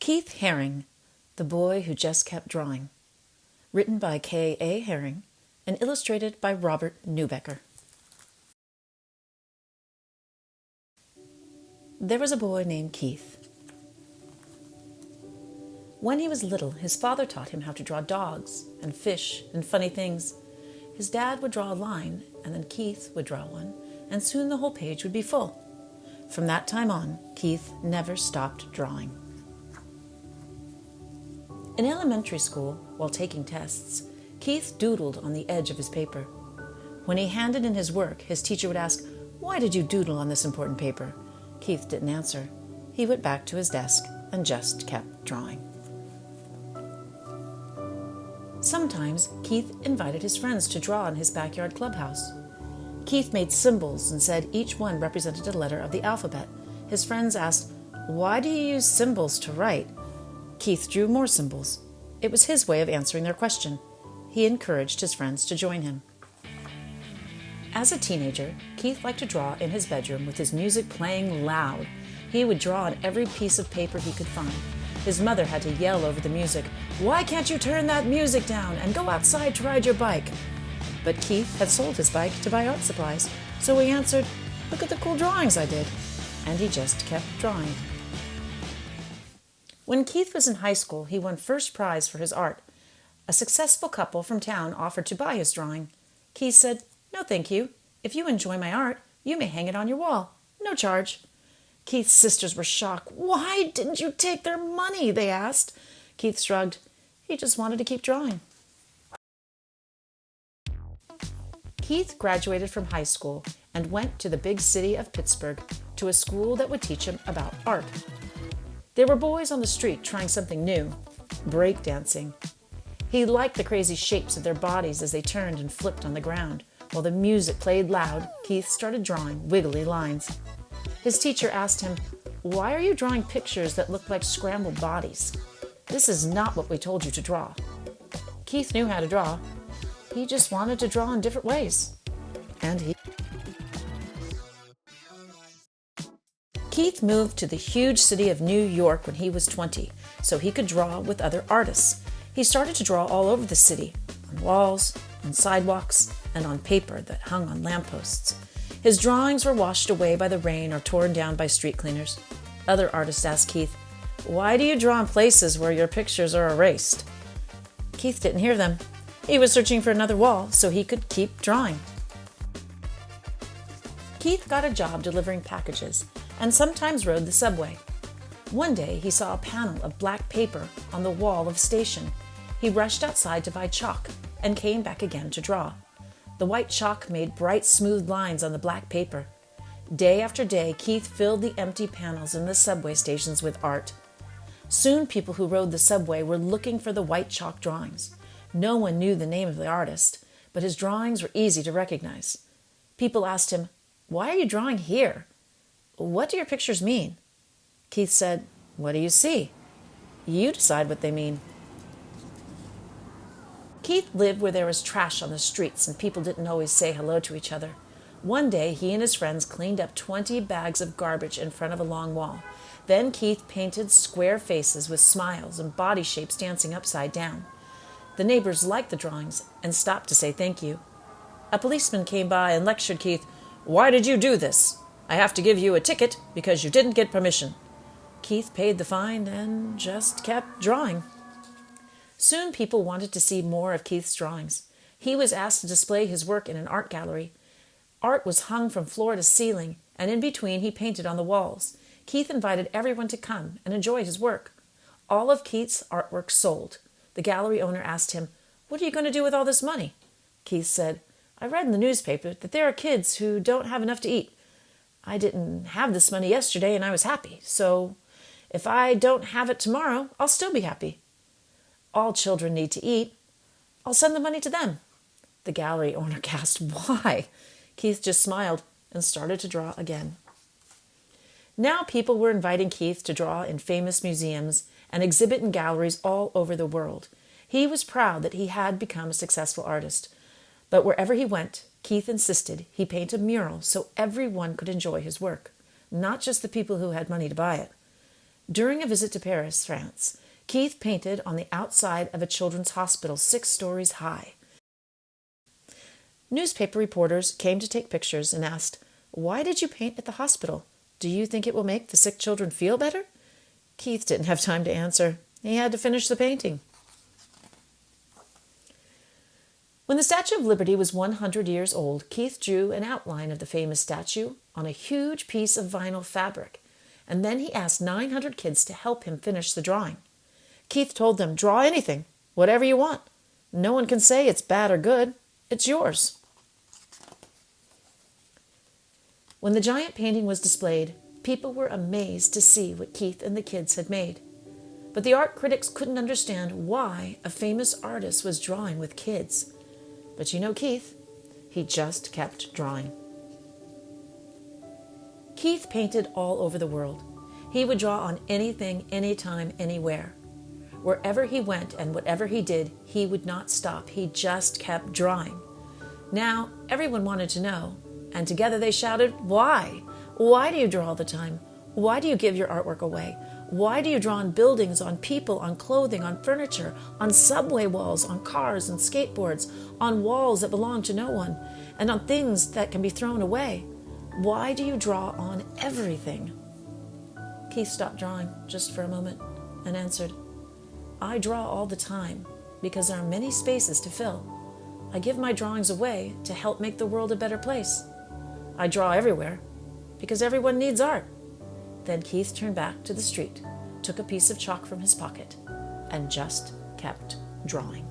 Keith Haring, The Boy Who Just Kept Drawing. Written by Kay Haring and illustrated by Robert Neubecker. There was a boy named Keith. When he was little, his father taught him how to draw dogs and fish and funny things. His dad would draw a line, and then Keith would draw one, and soon the whole page would be full. From that time on, Keith never stopped drawing. In elementary school, while taking tests, Keith doodled on the edge of his paper. When he handed in his work, his teacher would ask, "Why did you doodle on this important paper?" Keith didn't answer. He went back to his desk and just kept drawing. Sometimes Keith invited his friends to draw in his backyard clubhouse. Keith made symbols and said each one represented a letter of the alphabet. His friends asked, "Why do you use symbols to write?" Keith drew more symbols. It was his way of answering their question. He encouraged his friends to join him. As a teenager, Keith liked to draw in his bedroom with his music playing loud. He would draw on every piece of paper he could find. His mother had to yell over the music, "Why can't you turn that music down and go outside to ride your bike?" But Keith had sold his bike to buy art supplies, so he answered, "Look at the cool drawings I did." And he just kept drawing. When Keith was in high school, he won first prize for his art. A successful couple from town offered to buy his drawing. Keith said, "No, thank you. If you enjoy my art, you may hang it on your wall. No charge." Keith's sisters were shocked. "Why didn't you take their money?" they asked. Keith shrugged. He just wanted to keep drawing. Keith graduated from high school and went to the big city of Pittsburgh to a school that would teach him about art. There were boys on the street trying something new, breakdancing. He liked the crazy shapes of their bodies as they turned and flipped on the ground. While the music played loud, Keith started drawing wiggly lines. His teacher asked him, "Why are you drawing pictures that look like scrambled bodies? This is not what we told you to draw." Keith knew how to draw. He just wanted to draw in different ways. Keith moved to the huge city of New York when he was 20, so he could draw with other artists. He started to draw all over the city, on walls, on sidewalks, and on paper that hung on lampposts. His drawings were washed away by the rain or torn down by street cleaners. Other artists asked Keith, "Why do you draw in places where your pictures are erased?" Keith didn't hear them. He was searching for another wall so he could keep drawing. Keith got a job delivering packages and sometimes rode the subway. One day he saw a panel of black paper on the wall of a station. He rushed outside to buy chalk and came back again to draw. The white chalk made bright, smooth lines on the black paper. Day after day, Keith filled the empty panels in the subway stations with art. Soon people who rode the subway were looking for the white chalk drawings. No one knew the name of the artist, but his drawings were easy to recognize. People asked him, "Why are you drawing here? What do your pictures mean?" Keith said, "What do you see? You decide what they mean." Keith lived where there was trash on the streets and people didn't always say hello to each other. One day, he and his friends cleaned up 20 bags of garbage in front of a long wall. Then Keith painted square faces with smiles and body shapes dancing upside down. The neighbors liked the drawings and stopped to say thank you. A policeman came by and lectured Keith, "Why did you do this? I have to give you a ticket because you didn't get permission." Keith paid the fine and just kept drawing. Soon people wanted to see more of Keith's drawings. He was asked to display his work in an art gallery. Art was hung from floor to ceiling, and in between he painted on the walls. Keith invited everyone to come and enjoy his work. All of Keith's artwork sold. The gallery owner asked him, "What are you going to do with all this money?" Keith said, "I read in the newspaper that there are kids who don't have enough to eat. I didn't have this money yesterday and I was happy, so if I don't have it tomorrow, I'll still be happy. All children need to eat. I'll send the money to them." The gallery owner gasped, "Why?" Keith just smiled and started to draw again. Now people were inviting Keith to draw in famous museums and exhibit in galleries all over the world. He was proud that he had become a successful artist. But wherever he went, Keith insisted he paint a mural so everyone could enjoy his work, not just the people who had money to buy it. During a visit to Paris, France, Keith painted on the outside of a children's hospital 6 stories high. Newspaper reporters came to take pictures and asked, "Why did you paint at the hospital? Do you think it will make the sick children feel better?" Keith didn't have time to answer. He had to finish the painting. When the Statue of Liberty was 100 years old, Keith drew an outline of the famous statue on a huge piece of vinyl fabric, and then he asked 900 kids to help him finish the drawing. Keith told them, "Draw anything, whatever you want. No one can say it's bad or good. It's yours." When the giant painting was displayed, people were amazed to see what Keith and the kids had made. But the art critics couldn't understand why a famous artist was drawing with kids. But you know Keith, he just kept drawing. Keith painted all over the world. He would draw on anything, anytime, anywhere. Wherever he went and whatever he did, he would not stop. He just kept drawing. Now, everyone wanted to know, and together they shouted, "Why? Why do you draw all the time? Why do you give your artwork away? Why do you draw on buildings, on people, on clothing, on furniture, on subway walls, on cars and skateboards, on walls that belong to no one, and on things that can be thrown away? Why do you draw on everything?" Keith stopped drawing just for a moment and answered, "I draw all the time because there are many spaces to fill. I give my drawings away to help make the world a better place. I draw everywhere because everyone needs art." Then Keith turned back to the street, took a piece of chalk from his pocket, and just kept drawing.